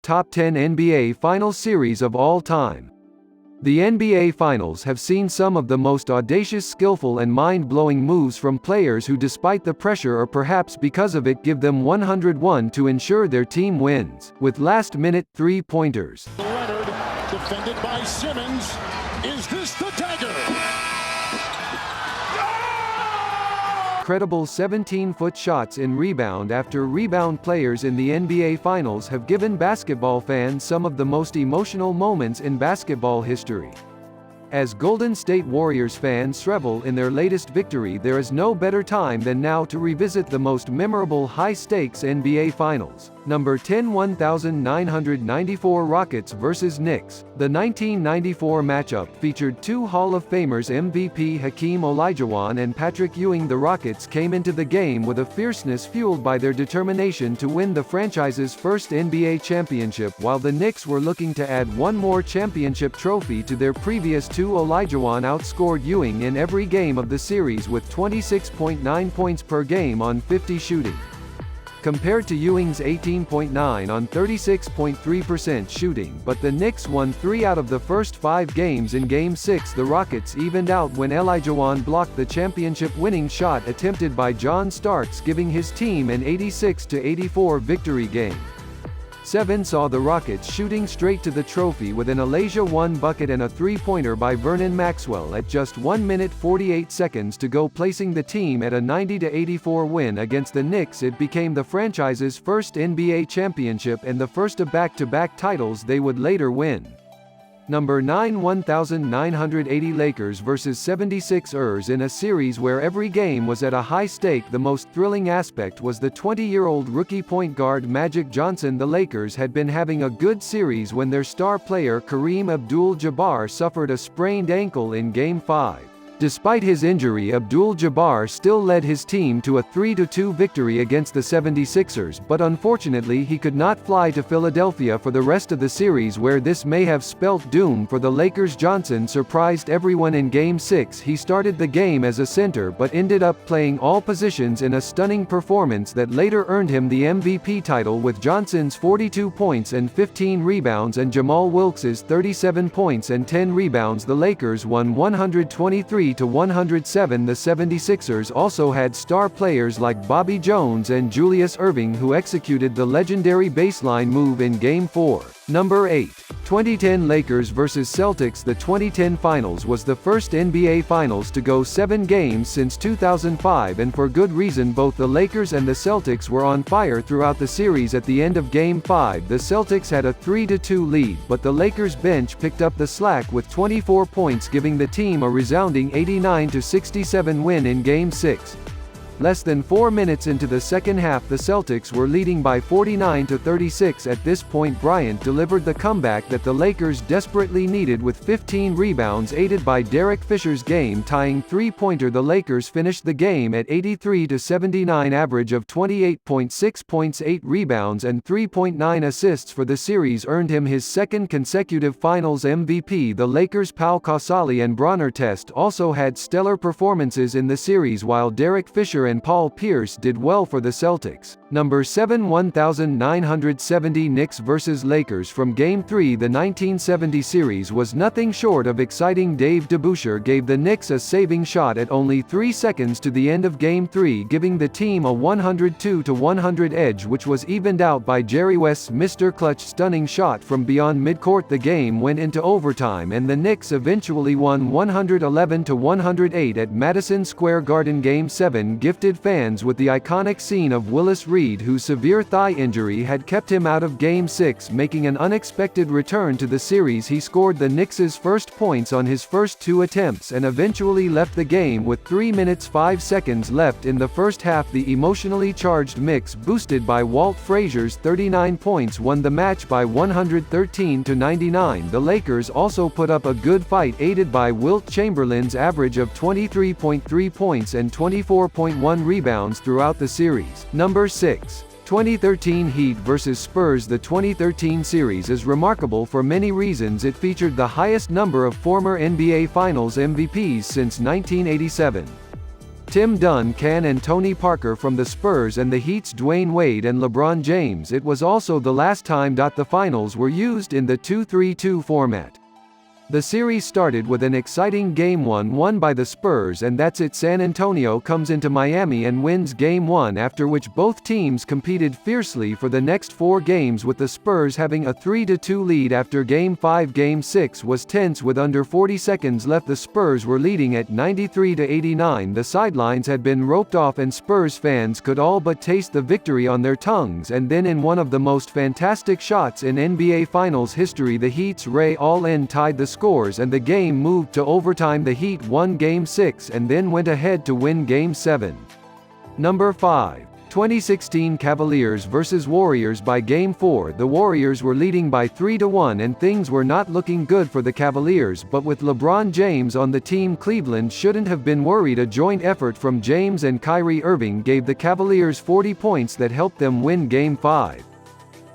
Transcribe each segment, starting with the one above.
Top 10 NBA Finals Series of all time. The NBA Finals have seen some of the most audacious, skillful and mind-blowing moves from players who, despite the pressure or perhaps because of it, give them 101 to ensure their team wins, with last-minute three-pointers. Leonard, defended by Simmons. Is this the dagger? Incredible 17-foot shots in rebound after rebound. Players in the NBA Finals have given basketball fans some of the most emotional moments in basketball history. As Golden State Warriors fans revel in their latest victory, there is no better time than now to revisit the most memorable high-stakes NBA Finals. Number 10, 1994 Rockets vs. Knicks. The 1994 matchup featured two Hall of Famers, MVP Hakeem Olajuwon and Patrick Ewing. The Rockets came into the game with a fierceness fueled by their determination to win the franchise's first NBA championship, while the Knicks were looking to add one more championship trophy to their previous two. Olajuwon outscored Ewing in every game of the series with 26.9 points per game on 50 shooting. Compared to Ewing's 18.9 on 36.3% shooting, but the Knicks won 3 out of the first 5 games. In Game 6, the Rockets evened out when Olajuwon blocked the championship-winning shot attempted by John Starks, giving his team an 86-84 victory. Game 7 saw the Rockets shooting straight to the trophy with an Olajuwon bucket and a three-pointer by Vernon Maxwell at just 1 minute 48 seconds to go, placing the team at a 90-84 win against the Knicks. It became the franchise's first NBA championship and the first of back-to-back titles they would later win. Number 9, 1980 Lakers vs. 76ers. In a series where every game was at a high stake, the most thrilling aspect was the 20-year-old rookie point guard Magic Johnson. The Lakers had been having a good series when their star player Kareem Abdul-Jabbar suffered a sprained ankle in Game 5. Despite his injury, Abdul-Jabbar still led his team to a 3-2 victory against the 76ers, but unfortunately he could not fly to Philadelphia for the rest of the series, where this may have spelt doom for the Lakers. Johnson surprised everyone in Game 6. He started the game as a center but ended up playing all positions in a stunning performance that later earned him the MVP title, with Johnson's 42 points and 15 rebounds and Jamal Wilkes's 37 points and 10 rebounds. The Lakers won 123-107. The 76ers also had star players like Bobby Jones and Julius Erving, who executed the legendary baseline move in Game 4. Number 8. 2010 Lakers vs. Celtics. The 2010 Finals was the first NBA Finals to go 7 games since 2005, and for good reason. Both the Lakers and the Celtics were on fire throughout the series. At the end of Game 5, the Celtics had a 3-2 lead, but the Lakers bench picked up the slack with 24 points, giving the team a resounding 89-67 win in Game 6. Less than 4 minutes into the second half, the Celtics were leading by 49-36. At this point, Bryant delivered the comeback that the Lakers desperately needed with 15 rebounds, aided by Derek Fisher's game-tying three-pointer. The Lakers finished the game at 83-79, average of 28.6 points, 8 rebounds and 3.9 assists for the series earned him his second consecutive Finals MVP. The Lakers' Pau Gasol and Bronner Test also had stellar performances in the series, while Derek Fisher and Paul Pierce did well for the Celtics. Number 7, 1970 Knicks vs. Lakers. From Game 3, the 1970 series was nothing short of exciting. Dave DeBusschere gave the Knicks a saving shot at only 3 seconds to the end of Game 3, giving the team a 102-100 edge, which was evened out by Jerry West's Mr. Clutch stunning shot from beyond midcourt. The game went into overtime and the Knicks eventually won 111-108 at Madison Square Garden. Game 7 gifted fans with the iconic scene of Willis Reed, whose severe thigh injury had kept him out of Game 6, making an unexpected return to the series. He scored the Knicks' first points on his first 2 attempts and eventually left the game with 3 minutes 5 seconds left in the first half. The emotionally charged mix, boosted by Walt Frazier's 39 points, won the match by 113-99. The Lakers also put up a good fight, aided by Wilt Chamberlain's average of 23.3 points and 24.1 rebounds throughout the series. Number 6. 2013 Heat vs. Spurs. The 2013 series is remarkable for many reasons. It featured the highest number of former NBA Finals MVPs since 1987. Tim Duncan and Tony Parker from the Spurs and the Heat's Dwayne Wade and LeBron James. It was also the last time the finals were used in the 2-3-2 format. The series started with an exciting Game 1 won by the Spurs, and that's it. San Antonio comes into Miami and wins Game 1, after which both teams competed fiercely for the next 4 games, with the Spurs having a 3-2 lead after Game 5. Game 6 was tense with under 40 seconds left. The Spurs were leading at 93-89. The sidelines had been roped off and Spurs fans could all but taste the victory on their tongues, and then in one of the most fantastic shots in NBA Finals history, the Heat's Ray Allen tied the scores and the game moved to overtime. The Heat won Game 6 and then went ahead to win Game 7. Number 5. 2016 Cavaliers vs Warriors. By Game 4, the Warriors were leading by 3-1 and things were not looking good for the Cavaliers, but with LeBron James on the team, Cleveland shouldn't have been worried. A joint effort from James and Kyrie Irving gave the Cavaliers 40 points that helped them win Game 5.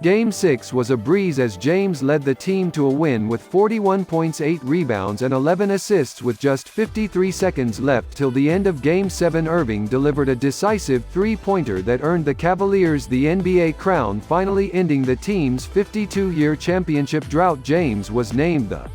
Game 6 was a breeze as James led the team to a win with 41 points, 8 rebounds and 11 assists with just 53 seconds left till the end of Game 7. Irving delivered a decisive three-pointer that earned the Cavaliers the NBA crown, finally ending the team's 52-year championship drought. James was named the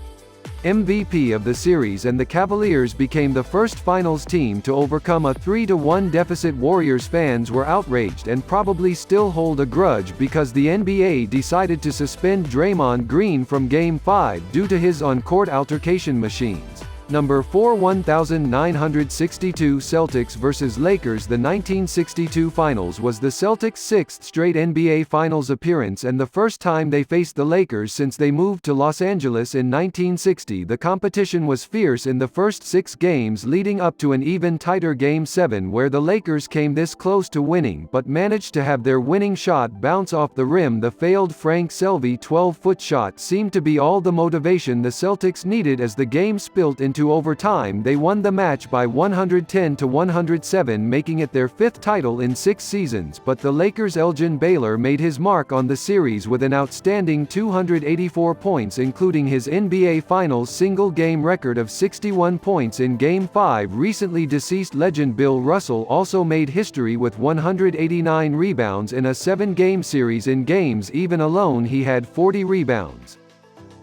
MVP of the series and the Cavaliers became the first finals team to overcome a 3-1 deficit. Warriors fans were outraged and probably still hold a grudge because the NBA decided to suspend Draymond Green from Game 5 due to his on-court altercation machines. Number 4. 1962 Celtics vs Lakers. The 1962 Finals was the Celtics' 6th straight NBA Finals appearance and the first time they faced the Lakers since they moved to Los Angeles in 1960. The competition was fierce in the first 6 games leading up to an even tighter Game 7 where the Lakers came this close to winning but managed to have their winning shot bounce off the rim. The failed Frank Selvey 12-foot shot seemed to be all the motivation the Celtics needed. As the game spilt into overtime, they won the match by 110-107, making it their 5th title in 6 seasons, but the Lakers' Elgin Baylor made his mark on the series with an outstanding 284 points, including his NBA Finals single-game record of 61 points in Game 5. Recently deceased legend Bill Russell also made history with 189 rebounds in a 7-game series. In games even alone he had 40 rebounds.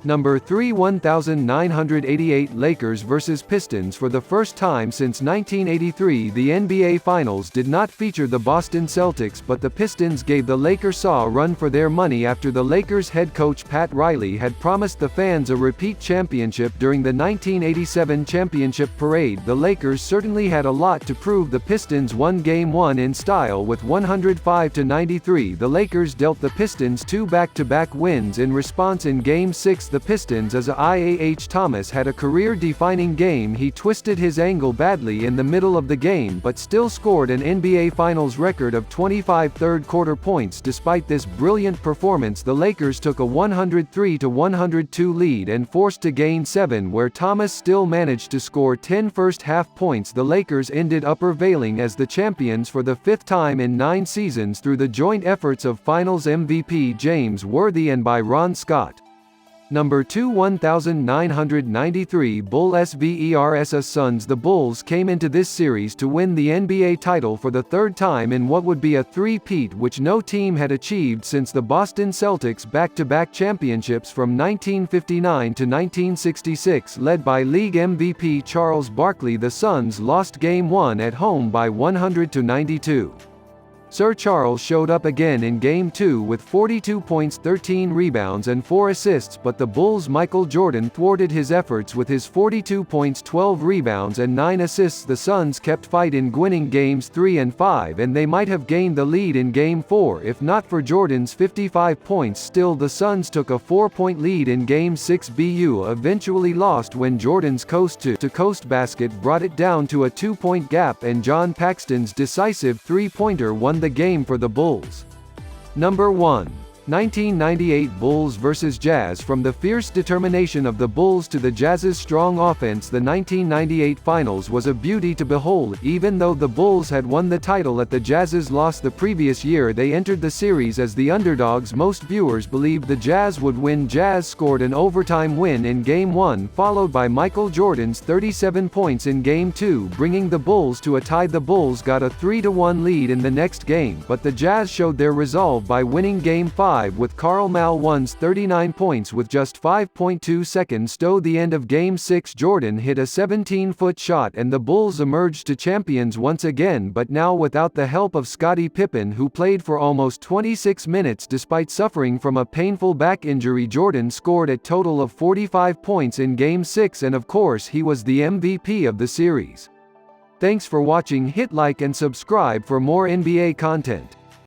Number 3. 1988 Lakers vs Pistons. For the first time since 1983, the NBA Finals did not feature the Boston Celtics, but the Pistons gave the Lakers a run for their money after the Lakers head coach Pat Riley had promised the fans a repeat championship during the 1987 championship parade. The Lakers certainly had a lot to prove. The Pistons won Game 1 in style with 105-93. The Lakers dealt the Pistons 2 back-to-back wins in response. In Game 6, the Pistons as IAH Thomas had a career-defining game. He twisted his ankle badly in the middle of the game but still scored an NBA Finals record of 25 third-quarter points. Despite this brilliant performance, the Lakers took a 103-102 lead and forced to Game 7 where Thomas still managed to score 10 first-half points. The Lakers ended up prevailing as the champions for the 5th time in 9 seasons through the joint efforts of Finals MVP James Worthy and Byron Scott. Number 2. 1993 Bulls vs Suns. The Bulls came into this series to win the NBA title for the 3rd time in what would be a three-peat, which no team had achieved since the Boston Celtics' back-to-back championships from 1959 to 1966. Led by league MVP Charles Barkley, the Suns lost Game 1 at home by 100-92. Sir Charles showed up again in Game 2 with 42 points, 13 rebounds and 4 assists, but the Bulls' Michael Jordan thwarted his efforts with his 42 points, 12 rebounds and 9 assists. The Suns kept fight in winning Games 3 and 5, and they might have gained the lead in Game 4 if not for Jordan's 55 points. Still, the Suns took a 4-point lead in Game 6. BU eventually lost when Jordan's coast-to-coast basket brought it down to a 2-point gap, and John Paxton's decisive three-pointer won the game for the Bulls. Number 1. 1998 Bulls vs. Jazz. From the fierce determination of the Bulls to the Jazz's strong offense, the 1998 Finals was a beauty to behold. Even though the Bulls had won the title at the Jazz's loss the previous year, they entered the series as the underdogs. Most viewers believed the Jazz would win. Jazz scored an overtime win in Game 1, followed by Michael Jordan's 37 points in Game 2, bringing the Bulls to a tie. The Bulls got a 3-1 lead in the next game, but the Jazz showed their resolve by winning Game 5 with Karl Malne's 39 points with just 5.2 seconds to the end of Game 6. Jordan hit a 17-foot shot and the Bulls emerged to champions once again, but now without the help of Scottie Pippen, who played for almost 26 minutes despite suffering from a painful back injury. Jordan scored a total of 45 points in Game 6 and of course he was the MVP of the series. Thanks for watching. Hit like and subscribe for more NBA content.